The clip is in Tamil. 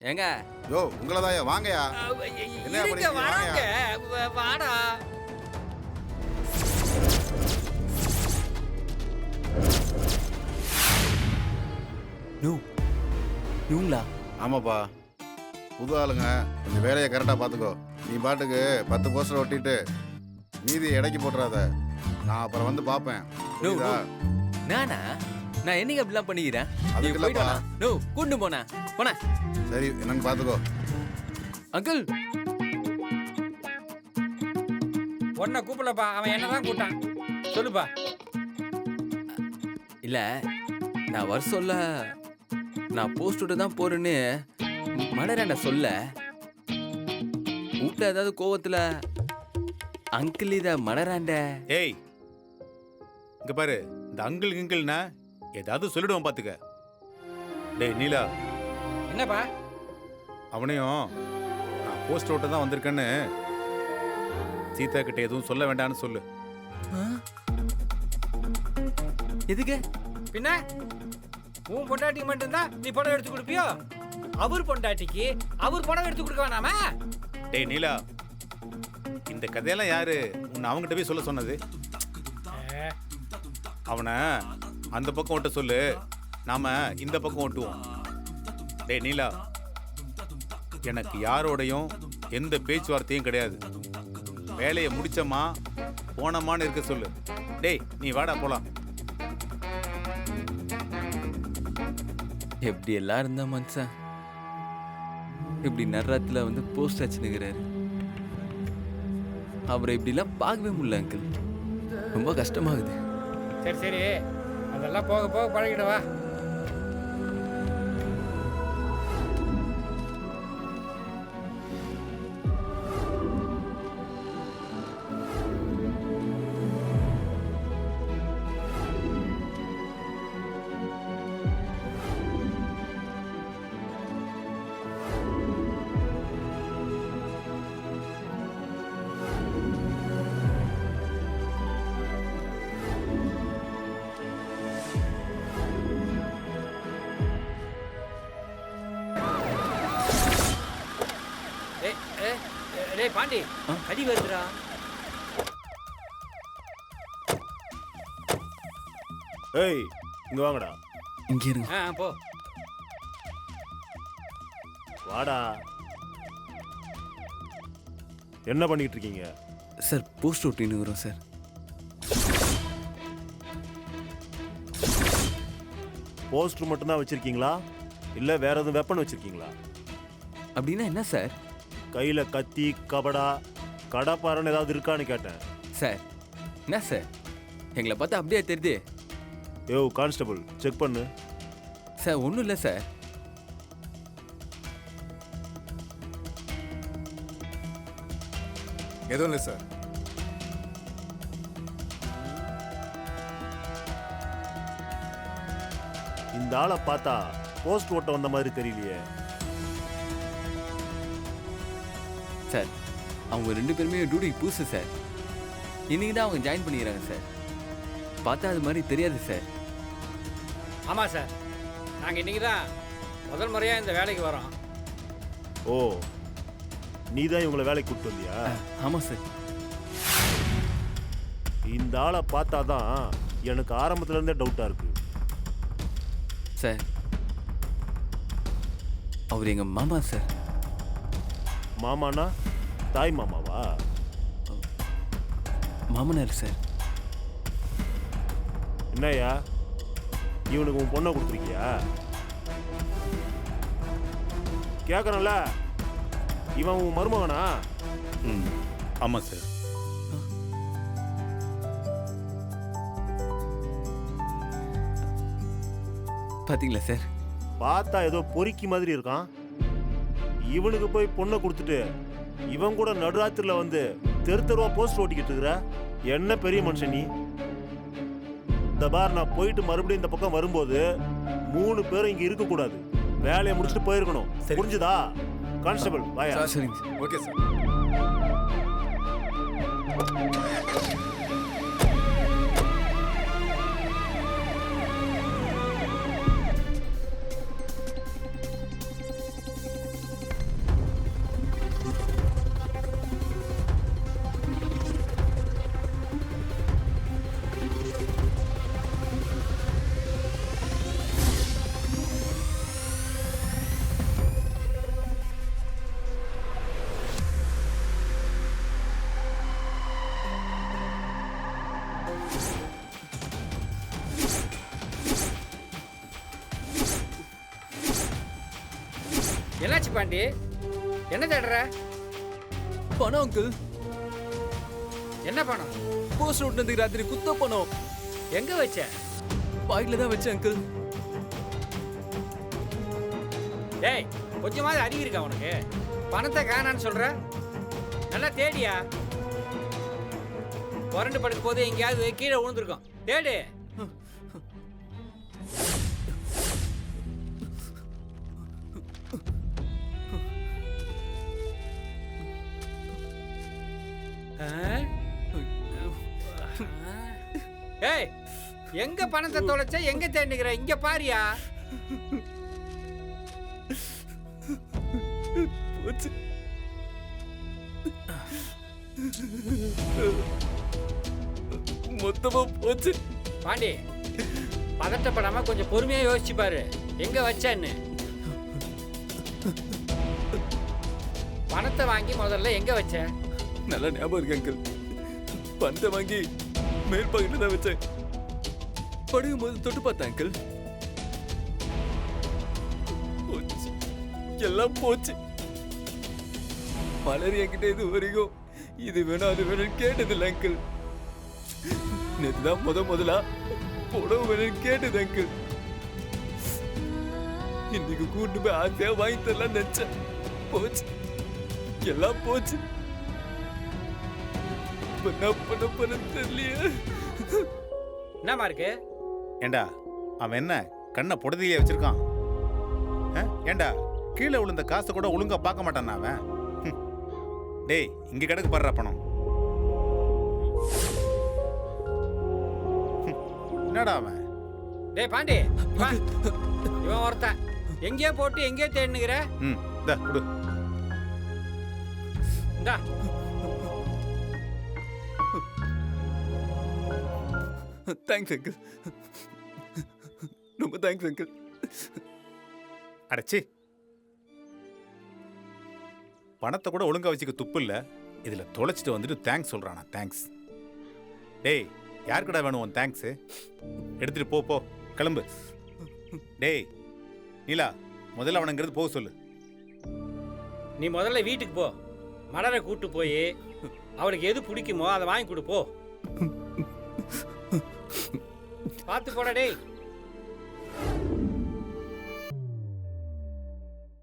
ஏங்க யோ உங்களதாயா வாங்கயா. என்னையா இருங்க பண்ணிட்டு வராங்க. வாங்கயா. வாடா. நோ இவங்களா? ஆமாப்பா, புது ஆளுங்க, கொஞ்சம் வேலையை கரெக்டாக பார்த்துக்கோ. நீ பாட்டுக்கு 10 போஸ்டர் ஒட்டிட்டு மீதி இடைக்கு போட்டுறாத. நான் அப்புறம் வந்து பார்ப்பேன். நோ புரியுதா? நானா? நான் என்னைக்கு அப்படிலாம் பண்ணிக்கிறேன்? அதுக்கு நீ போயிட்டு இல்லப்பா. வாண்ணா. நோ கூண்டு போனா போன சரி என்னன்னு பார்த்துக்கோ. அங்கிள். உன்னை கூப்பிடலப்பா, அவன் என்னதான் கூட்டான். சொல்லுப்பா. இல்ல நான் வர சொல்ல நான் போஸ்ட் விட்டு தான் போறேன்னு மலராண்ட சொல்ல வீட்டுல ஏதாவது கோவத்துல அங்கிள் இத மலராண்ட. ஏய் இங்க பாரு, இந்த அங்கிள் கிங்கிள்னா ஏதாவது சொல்லிடுவோம் பாத்துக்க. டேய் நீலா, என்னப்பா? அவனையும் நான் போஸ்ட் ஓட்ட தான் வந்திருக்கேன்னு சீதா கிட்ட எதுவும் சொல்ல வேண்டாம்னு சொல்லு. எதுக்கு? பின்ன உன் பொண்டாட்டிக்கு மட்டும்தான் நீ பணம் எடுத்து கொடுப்பியோ? அவர் பொண்டாட்டிக்கு அவர் பணம் எடுத்து கொடுக்க வேணாமா? டேய் நீலா, இந்த கதையெல்லாம் யாரு உன்னை அவங்ககிட்ட போய் சொல்ல சொன்னது? அவனை அந்த பக்கம் ஓட்ட சொல்லு, நாம இந்த பக்கம் ஓட்டுவோம். டேய் நீலா, எனக்கு யாரோடையும் எந்த பேச்சுவார்த்தையும் கிடையாது. வேலையை முடிச்சமா போனமான்னு இருக்க சொல்லு. டேய் நீ வாடா போலாம். எப்படி எல்லாம் இருந்தா மனுஷன் இப்படி நர்ராத்துல வந்து போஸ்ட் அச்சுனுங்கிறாரு. அவரை இப்படி எல்லாம் பார்க்கவே முடியல அங்கிள். ரொம்ப கஷ்டமாகுது. சரி சரி, அதெல்லாம் போக போக பழகிடவா. டேய் பாண்டி, கடி வருதுடா. ஏய் இங்க வாங்கடா. இங்க இருங்க. போ. வாடா. என்ன பண்ணிட்டு இருக்கீங்க? சார் போஸ்ட் ஒட்டின்னு வரும் சார். போஸ்டர் மட்டும் தான் வச்சிருக்கீங்களா இல்ல வேற எதுவும் வெப்பன் வச்சிருக்கீங்களா? அப்படின்னா என்ன சார்? கையில கத்தி கபடா கடப்பாரன்னு ஏதாவது இருக்கான்னு கேட்டேன். சார் என்ன சார் எங்களை பார்த்தா அப்படியே தெரியுது. யோ கான்ஸ்டபிள் செக் பண்ணு. சார் ஒன்றும் இல்லை சார். எதுவும் இல்லை சார். இந்த ஆளை பார்த்தா போஸ்ட் ஓட்ட வந்த மாதிரி தெரியலையே. சார் அவங்க 2 பேருமே டியூட்டிக்கு புதுசு சார். இன்னைக்கு தான் அவங்க ஜாயின் பண்ணிக்கிறாங்க சார். பார்த்தா அது மாதிரி தெரியாது சார். ஆமாம் சார், நாங்கள் இன்னைக்கு தான் முதல் முறையாக இந்த வேலைக்கு வரோம். ஓ நீ தான் இவங்களை வேலைக்கு கூப்பிட்டு வந்தியா? ஆமாம் சார். இந்த ஆளை பார்த்தா தான் எனக்கு ஆரம்பத்துல இருந்தே டவுட்டா இருக்கு. சார் அவர் எங்கள் மாமா சார். மாமானா தாய் மாமாவா? மாமனார் சார். என்னய்யா இவனுக்கு உன் பொண்ணை கொடுத்துருக்கியா? கேட்கணும்ல, இவன் உன் மருமகனா? ம் ஆமாம் சார். பார்த்தீங்களா சார்? பார்த்தா ஏதோ பொறுக்கி மாதிரி இருக்கான். இவனுக்கு போய் பொண்ணை கொடுத்துட்டு இவன் கூட நடுராத்திரில வந்து தெரு தெருவா போஸ்ட் ஓட்டிக்கிட்டு இருக்கிற என்ன பெரிய மனுஷன் நீ? இந்த பார், நான் போயிட்டு மறுபடியும் இந்த பக்கம் வரும்போது 3 பேரும் இங்க இருக்க கூடாது. வேலையை முடிச்சுட்டு போயிருக்கணும். புரிஞ்சுதா? கான்ஸ்டபிள் வாயா. சரிங்க சார். Okay sir. என்னாச்சு பாண்டி? என்ன தேடுற? பணம் அங்கிள். என்ன பணம்? போஸ்ட் ஓட்டுனதுக்கு ராத்திரி குத்த பணம். எங்க வச்ச? பாக்கெட்ல தான் வச்சேன் அங்கிள். டேய், கொஞ்சமாவது அறிவு இருக்கா உனக்கு? பணத்தை காணான்னு சொல்ற? நல்லா தேடியா? புரண்டு படுக்கும் போது எங்கேயாவது கீழே விழுந்துருக்கும். தேடு. ஏய், எங்க பணத்தை தொலைச்ச? எங்க தேடிக்கிற? இங்க பாரியா. போச்சு. மொத்தமா போச்சு. பாண்டி, பதட்டப்படாம கொஞ்சம் பொறுமையா யோசிச்சு பாரு. எங்க வச்சேன்னு. பணத்தை வாங்கி முதல்ல எங்க வச்ச? நல்லா ஞாபகம் இருக்கு அங்கிள். பணத்தை வாங்கி மேல் பாக்கெட்ல தான் வச்சேன். படுக்கும் போது தொட்டு பார்த்தேன் அங்கிள். போச்சு, எல்லாம் போச்சு. மலர் என்கிட்ட இது வரைக்கும் இது வேணும் அது வேணும்னு கேட்டதில்லை அங்கிள். நேற்று தான் முதலா புடவை வேணும்னு கேட்டது அங்கிள். இன்னைக்கு கூட்டு போய் ஆசையா வாங்கி தரலாம் நினைச்சேன். போச்சு, எல்லாம் போச்சு. என்ன பண்ண போற தெரியலையே. என்னமா இருக்கு? ஏண்டா அவன் என்ன கண்ணை புடதிலே வச்சிருக்கான்? ஏண்டா கீழே விழுந்த காசை கூட ஒழுங்கா பார்க்க மாட்டான் அவன். டேய், இங்க கிடக்கு பாடுற பணம். என்னடா அவன்? டேய் பாண்டி, இவன் ஒருத்தன் எங்கேயோ போட்டு எங்கேயோ தேடினுக்கிற. இந்தா கொடு. இந்தா. Thanks uncle. ரொம்ப தேங்க்ஸ் அங்கிள். அடச்சி, பணத்தை கூட ஒழுங்கா வச்சுக்க துப்பு இல்ல. இதுல தொலைச்சிட்டு வந்துட்டு தேங்க்ஸ் சொல்றானா? தேங்க்ஸ். டேய், யாருக்குடா வேணும் உன் தேங்க்ஸ்? எடுத்துட்டு போ போ, கிளம்பு. டேய் நீலா, முதல்ல அவனுங்கிறது போக சொல்லு. நீ முதல்ல வீட்டுக்கு போ. மலரை கூட்டு போய் அவளுக்கு எது பிடிக்குமோ அதை வாங்கி கொடு போ. பார்த்து போடா டேய்.